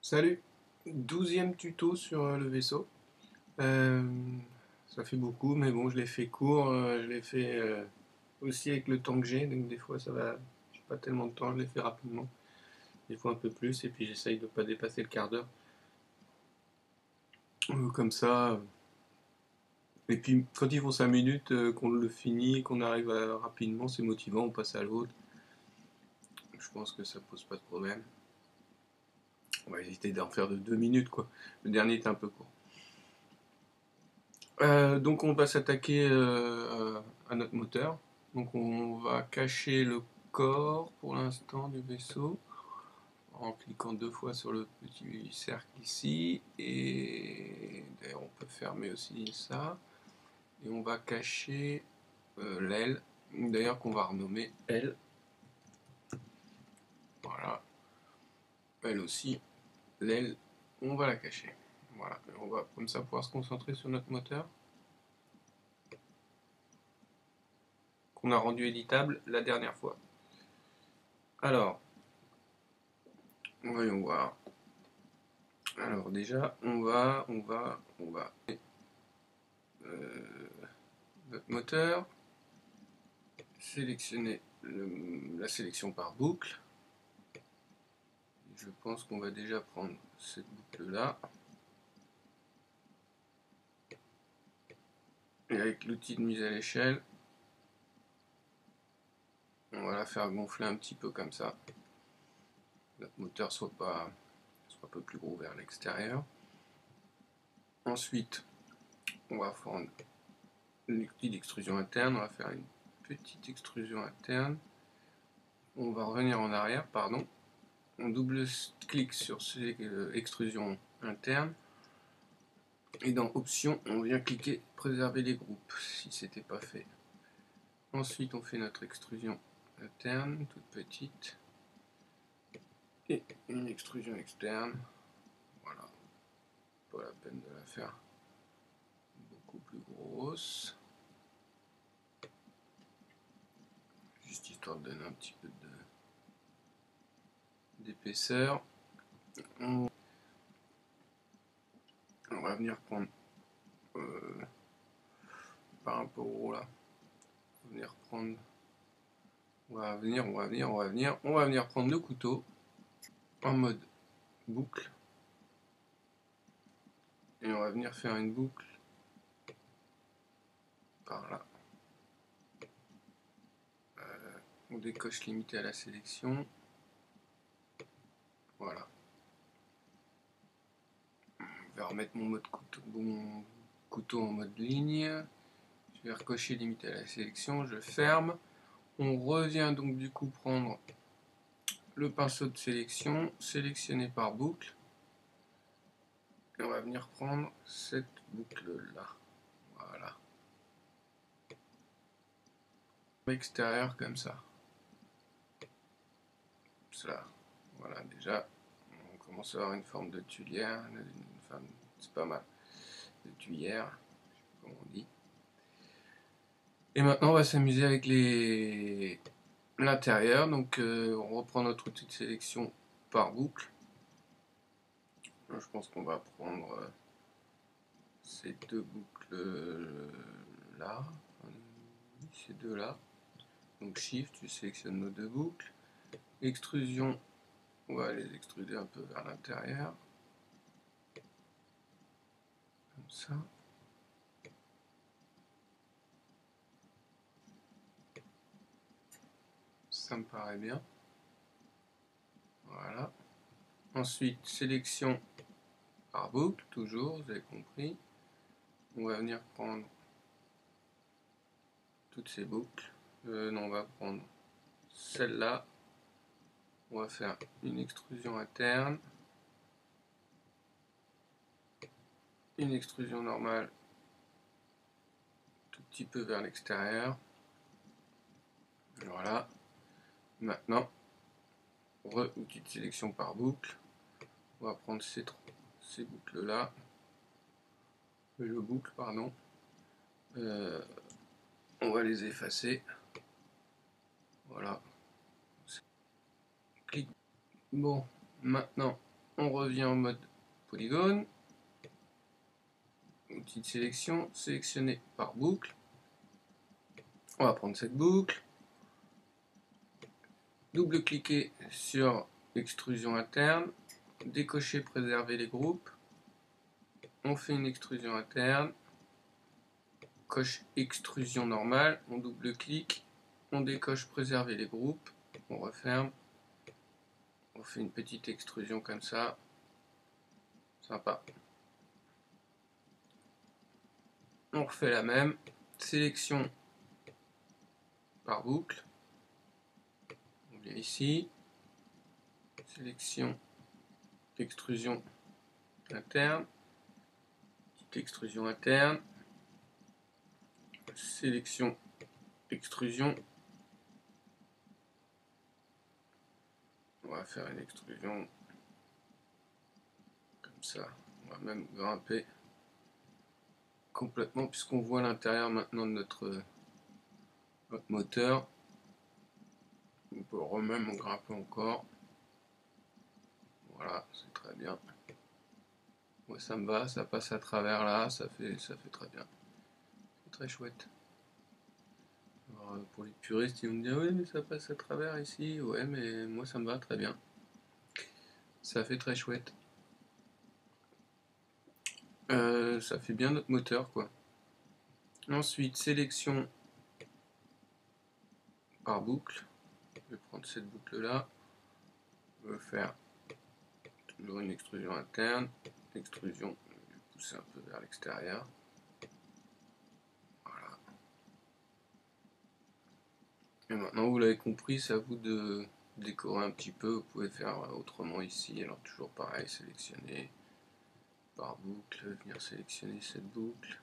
Salut, 12e tuto sur le vaisseau. Euh, Ça fait beaucoup, mais bon, je l'ai fait court, je l'ai fait aussi avec le temps que j'ai, donc des fois ça va, j'ai pas tellement de temps, je l'ai fait rapidement, des fois un peu plus, et puis j'essaye de pas dépasser le quart d'heure. Comme ça, et puis quand ils font 5 minutes, qu'on le finit, qu'on arrive rapidement, c'est motivant, on passe à l'autre. Je pense que ça pose pas de problème. On va éviter d'en faire de 2 minutes, quoi. Le dernier est un peu court. Donc on va s'attaquer à notre moteur. Donc on va cacher le corps pour l'instant du vaisseau en cliquant 2 fois sur le petit cercle ici. Et d'ailleurs on peut fermer aussi ça. Et on va cacher l'aile, d'ailleurs qu'on va renommer aile. Voilà, elle aussi, l'aile, on va la cacher. Voilà, et on va comme ça pouvoir se concentrer sur notre moteur qu'on a rendu éditable la dernière fois. Alors, voyons voir. Alors déjà, on va notre moteur, sélectionner la sélection par boucle. Je pense qu'on va déjà prendre cette boucle là. Et avec l'outil de mise à l'échelle, on va la faire gonfler un petit peu comme ça. Notre moteur soit un peu plus gros vers l'extérieur. Ensuite, on va prendre l'outil d'extrusion interne, on va faire une petite extrusion interne. On va revenir en arrière, pardon. On double-clique sur extrusion interne. Et dans options, on vient cliquer préserver les groupes si c'était pas fait. Ensuite, on fait notre extrusion interne, toute petite. Et une extrusion externe. Voilà. Pas la peine de la faire beaucoup plus grosse. Juste histoire de donner un petit peu d'épaisseur. On va venir prendre par rapport au là. On va venir prendre. On va venir prendre le couteau en mode boucle. Et on va venir faire une boucle par là. On décoche limité à la sélection. Voilà. Je vais remettre mon couteau en mode ligne. Je vais recocher limité à la sélection. Je ferme. On revient donc du coup prendre le pinceau de sélection, sélectionner par boucle. Et on va venir prendre cette boucle là. Voilà. Extérieur comme ça. Cela. Voilà, déjà, on commence à avoir une forme de tuilière. C'est pas mal. De tuyère, comme on dit. Et maintenant, on va s'amuser avec l'intérieur. Donc, on reprend notre outil de sélection par boucle. Alors, je pense qu'on va prendre ces deux boucles là. Ces deux là. Donc, Shift, tu sélectionnes nos deux boucles. Extrusion, on va les extruder un peu vers l'intérieur. Comme ça. Ça me paraît bien. Voilà. Ensuite, sélection par boucle, toujours, vous avez compris. On va venir prendre toutes ces boucles. Non, on va prendre celle-là. On va faire une extrusion interne. Une extrusion normale. Tout petit peu vers l'extérieur. Voilà. Maintenant, outil de sélection par boucle. On va prendre ces boucles-là. Le boucle, pardon. On va les effacer. Voilà. Clic. Bon, maintenant, On revient en mode polygone. Outil de sélection, sélectionner par boucle. On va prendre cette boucle. Double-cliquer sur extrusion interne. Décocher, préserver les groupes. On fait une extrusion interne. Coche extrusion normale. On double-clique. On décoche, préserver les groupes. On referme. On fait une petite extrusion comme ça. Sympa. On refait la même. Sélection par boucle. On vient ici. Sélection, extrusion interne. Petite extrusion interne. Sélection, extrusion. On va faire une extrusion comme ça. On va même grimper complètement puisqu'on voit l'intérieur maintenant de notre moteur. On peut même grimper encore. Voilà, c'est très bien. Moi ça me va, ça passe à travers là, ça fait très bien. C'est très chouette. Alors, pour les puristes, ils vont me dire oui mais ça passe à travers ici. Ouais mais moi ça me va très bien. Ça fait très chouette. Ça fait bien notre moteur quoi. Ensuite, sélection par boucle. Je vais prendre cette boucle là. Je vais faire toujours une extrusion interne. Extrusion, je vais pousser un peu vers l'extérieur. Voilà. Et maintenant, vous l'avez compris, c'est à vous de décorer un petit peu. Vous pouvez faire autrement ici. Alors toujours pareil, sélectionner par boucle, venir sélectionner cette boucle.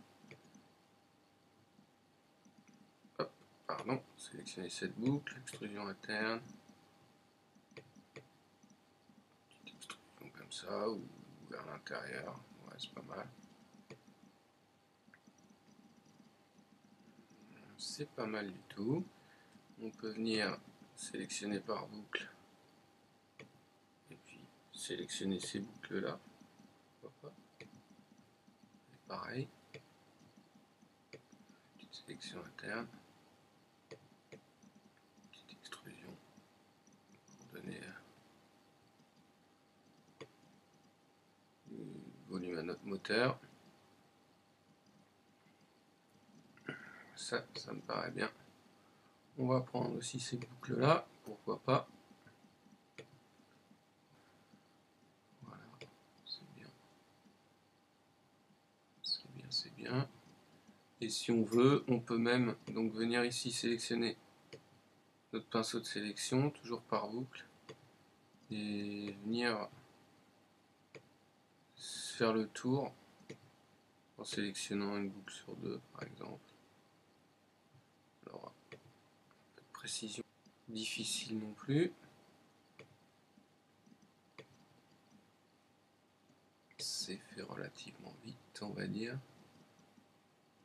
Hop, pardon, sélectionner cette boucle, extrusion interne. Petite extrusion comme ça, ou vers l'intérieur. Ouais, c'est pas mal. C'est pas mal du tout. On peut venir sélectionner par boucle et puis sélectionner ces boucles là. Et pareil, petite sélection interne, petite extrusion pour donner du volume à notre moteur. Ça me paraît bien. On va prendre aussi ces boucles là, pourquoi pas. Voilà, c'est bien. C'est bien, c'est bien. Et si on veut, on peut même donc venir ici sélectionner notre pinceau de sélection, toujours par boucle, et venir faire le tour en sélectionnant une boucle sur deux par exemple. Alors, pas de précision difficile non plus. C'est fait relativement vite, on va dire,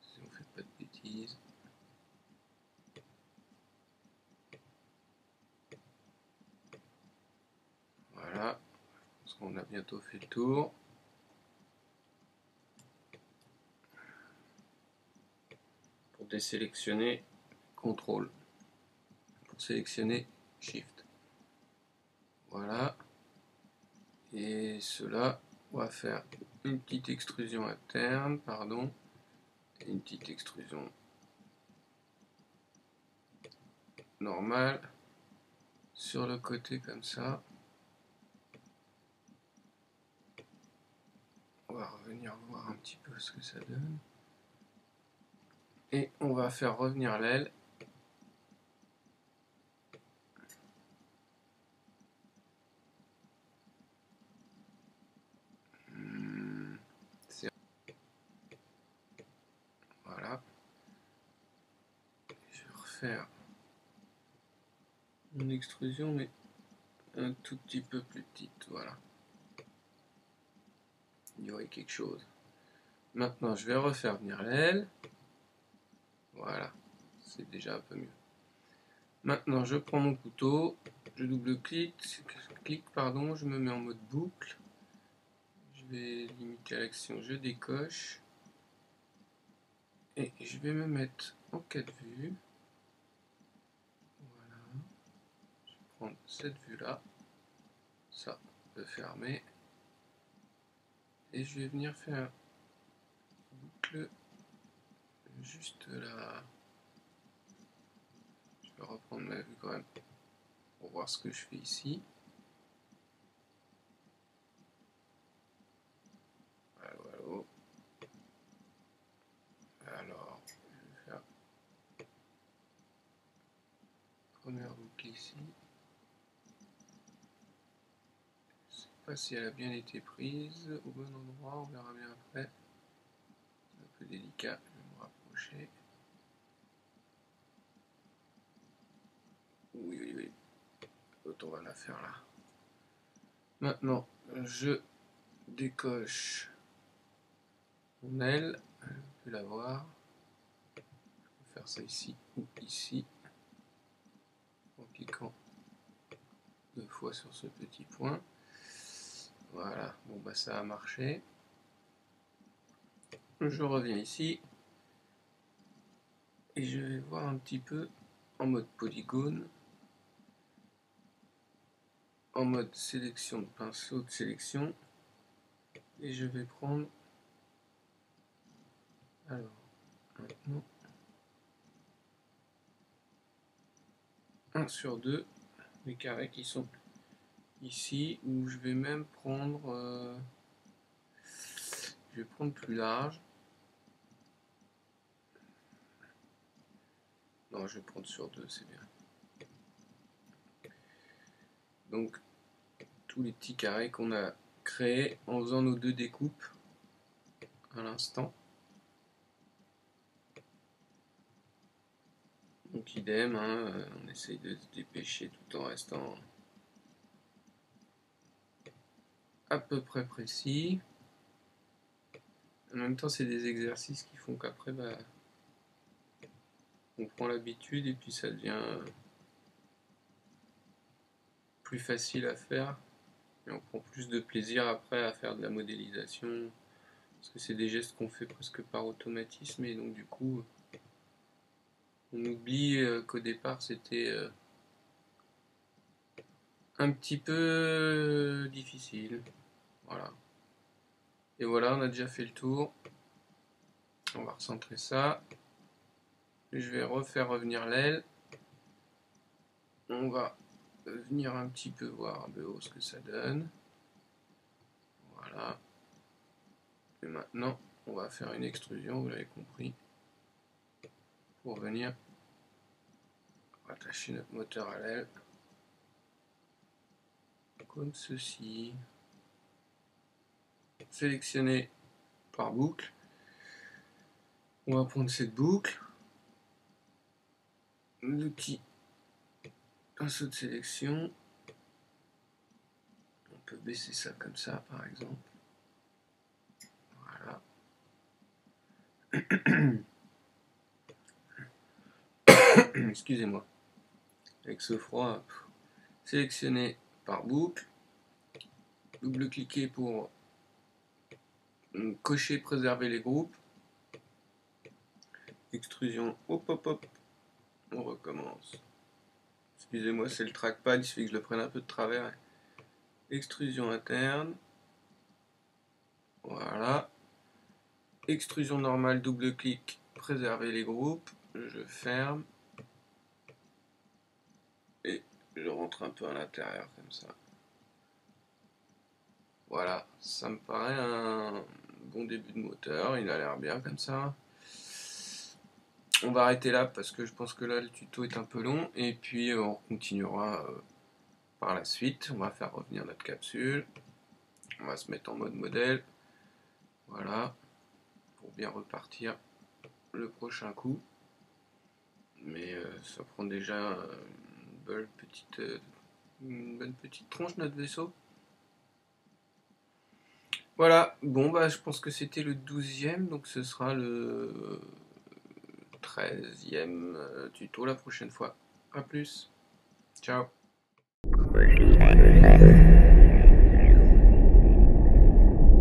si on fait pas de bêtises. Voilà, je pense qu'on a bientôt fait le tour. Pour désélectionner, CTRL. Pour sélectionner, SHIFT. Voilà. Et cela, on va faire une petite extrusion interne, pardon, et une petite extrusion normale sur le côté comme ça. On va revenir voir un petit peu ce que ça donne. Et on va faire revenir l'aile. Voilà. Je vais refaire une extrusion, mais un tout petit peu plus petite. Voilà. Il y aurait quelque chose. Maintenant, je vais refaire venir l'aile. Voilà. C'est déjà un peu mieux. Maintenant, je prends mon couteau, je double-clique, je me mets en mode boucle. vais limiter l'action, je décoche. Et je vais me mettre en 4 vues. Voilà. Je vais prendre cette vue-là. Ça, de fermer. Et je vais venir faire une boucle juste là. Je vais reprendre ma vue quand même pour voir ce que je fais ici. Voilà, voilà. Alors, je vais faire première boucle ici. Je ne sais pas si elle a bien été prise au bon endroit, on verra bien après. C'est un peu délicat, je vais me rapprocher. Oui, oui, oui. L'autre, on va la faire là. Maintenant, je décoche mon aile. Je peux la voir. Je vais faire ça ici ou ici. En cliquant 2 fois sur ce petit point. Voilà, bon bah ça a marché. Je reviens ici. Et je vais voir un petit peu en mode polygone. En mode sélection de pinceau de sélection. Et je vais prendre... Alors, maintenant... 1 sur 2. Les carrés qui sont ici. Où je vais même prendre... je vais prendre plus large. Non, je vais prendre sur 2, c'est bien. Donc, tous les petits carrés qu'on a créés en faisant nos 2 découpes à l'instant. Donc, idem, hein, on essaye de se dépêcher tout en restant à peu près précis. En même temps, c'est des exercices qui font qu'après, bah, on prend l'habitude et puis ça devient plus facile à faire. Et on prend plus de plaisir après à faire de la modélisation. Parce que c'est des gestes qu'on fait presque par automatisme. Et donc, du coup, on oublie qu'au départ, c'était un petit peu difficile. Voilà. Et voilà, on a déjà fait le tour. On va recentrer ça. Je vais refaire revenir l'aile. On va venir un petit peu voir de haut ce que ça donne. Voilà. Et maintenant, on va faire une extrusion, vous l'avez compris, pour venir attacher notre moteur à l'aile. Comme ceci. Sélectionner par boucle. On va prendre cette boucle. L'outil pinceau de sélection. On peut baisser ça comme ça, par exemple. Voilà. Excusez-moi. Avec ce froid, sélectionner par boucle. Double-cliquer pour cocher, préserver les groupes. Extrusion, hop hop hop. On recommence. Excusez-moi, c'est le trackpad, il suffit que je le prenne un peu de travers. Extrusion interne. Voilà. Extrusion normale, double-clic, préserver les groupes. Je ferme. Et je rentre un peu à l'intérieur comme ça. Voilà, ça me paraît un bon début de moteur, il a l'air bien comme ça. On va arrêter là parce que je pense que là le tuto est un peu long et puis on continuera par la suite. On va faire revenir notre capsule. On va se mettre en mode modèle. Voilà, pour bien repartir le prochain coup. Mais ça prend déjà une bonne petite tronche notre vaisseau. Voilà, bon bah je pense que c'était le 12e, donc ce sera le 13e tuto la prochaine fois. A plus, ciao.